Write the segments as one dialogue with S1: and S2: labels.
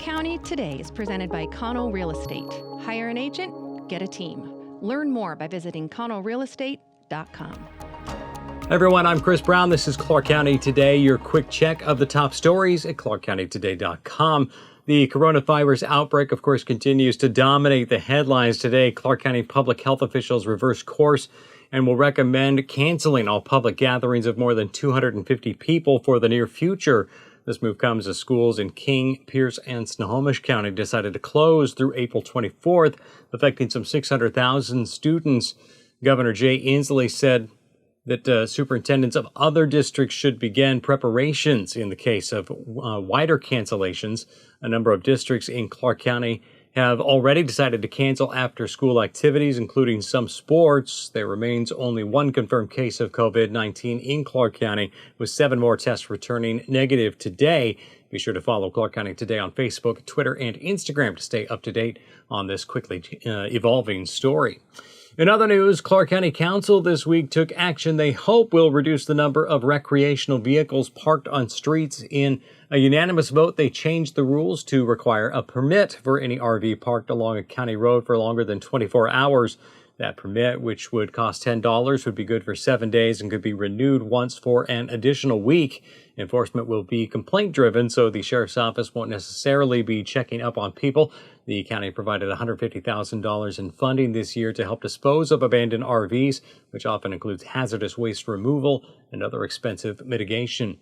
S1: County Today is presented by Connell Real Estate. Hire an agent, get a team. Learn more by visiting connellrealestate.com.
S2: Hi everyone, I'm Chris Brown. This is Clark County Today, your quick check of the top stories at clarkcountytoday.com. The coronavirus outbreak, of course, continues to dominate the headlines today. Clark County public health officials reverse course and will recommend canceling all public gatherings of more than 250 people for the near future. This move comes as schools in King, Pierce, and Snohomish County decided to close through April 24th, affecting some 600,000 students. Governor Jay Inslee said that superintendents of other districts should begin preparations in the case of wider cancellations. A number of districts in Clark County have already decided to cancel after-school activities, including some sports. There remains only one confirmed case of COVID-19 in Clark County, with 7 more tests returning negative today. Be sure to follow Clark County Today on Facebook, Twitter, and Instagram to stay up to date on this quickly evolving story. In other news, Clark County Council this week took action they hope will reduce the number of recreational vehicles parked on streets. In a unanimous vote, they changed the rules to require a permit for any RV parked along a county road for longer than 24 hours. That permit, which would cost $10, would be good for 7 days and could be renewed once for an additional week. Enforcement will be complaint-driven, so the sheriff's office won't necessarily be checking up on people. The county provided $150,000 in funding this year to help dispose of abandoned RVs, which often includes hazardous waste removal and other expensive mitigation.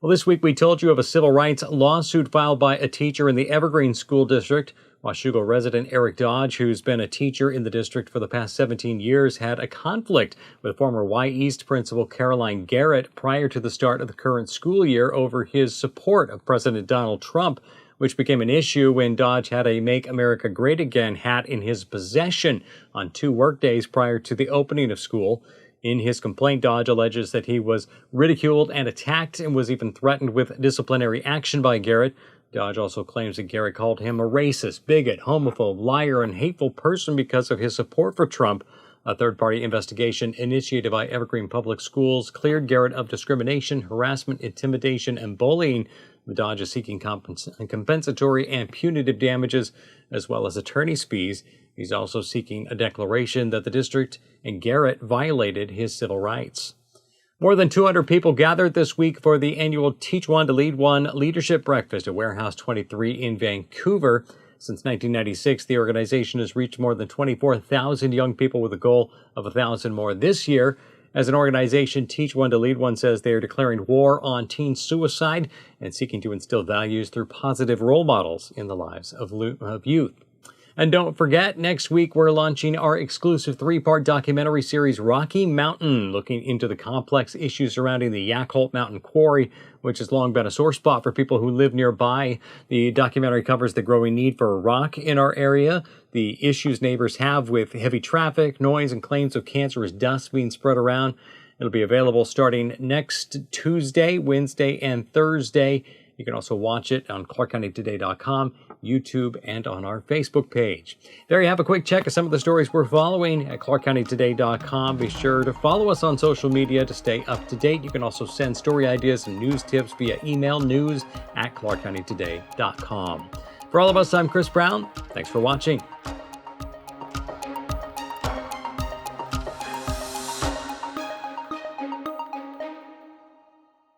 S2: Well, this week we told you of a civil rights lawsuit filed by a teacher in the Evergreen School District. Washougal resident Eric Dodge, who's been a teacher in the district for the past 17 years, had a conflict with former Y East principal Caroline Garrett prior to the start of the current school year over his support of President Donald Trump, which became an issue when Dodge had a Make America Great Again hat in his possession on 2 workdays prior to the opening of school. In his complaint, Dodge alleges that he was ridiculed and attacked and was even threatened with disciplinary action by Garrett. Dodge also claims that Garrett called him a racist, bigot, homophobe, liar, and hateful person because of his support for Trump. A third-party investigation initiated by Evergreen Public Schools cleared Garrett of discrimination, harassment, intimidation, and bullying. Dodge is seeking compensatory and punitive damages, as well as attorney's fees. He's also seeking a declaration that the district and Garrett violated his civil rights. More than 200 people gathered this week for the annual Teach One to Lead One Leadership Breakfast at Warehouse 23 in Vancouver. Since 1996, the organization has reached more than 24,000 young people with a goal of 1,000 more this year. As an organization, Teach One to Lead One says they are declaring war on teen suicide and seeking to instill values through positive role models in the lives of youth. And don't forget, next week we're launching our exclusive 3-part documentary series, Rocky Mountain, looking into the complex issues surrounding the Yakult Mountain Quarry, which has long been a sore spot for people who live nearby. The documentary covers the growing need for rock in our area, the issues neighbors have with heavy traffic, noise, and claims of cancerous dust being spread around. It'll be available starting next Tuesday, Wednesday, and Thursday. You can also watch it on clarkcountytoday.com, YouTube, and on our Facebook page. There you have a quick check of some of the stories we're following at clarkcountytoday.com. Be sure to follow us on social media to stay up to date. You can also send story ideas and news tips via email, news@clarkcountytoday.com. For all of us, I'm Chris Brown. Thanks for watching.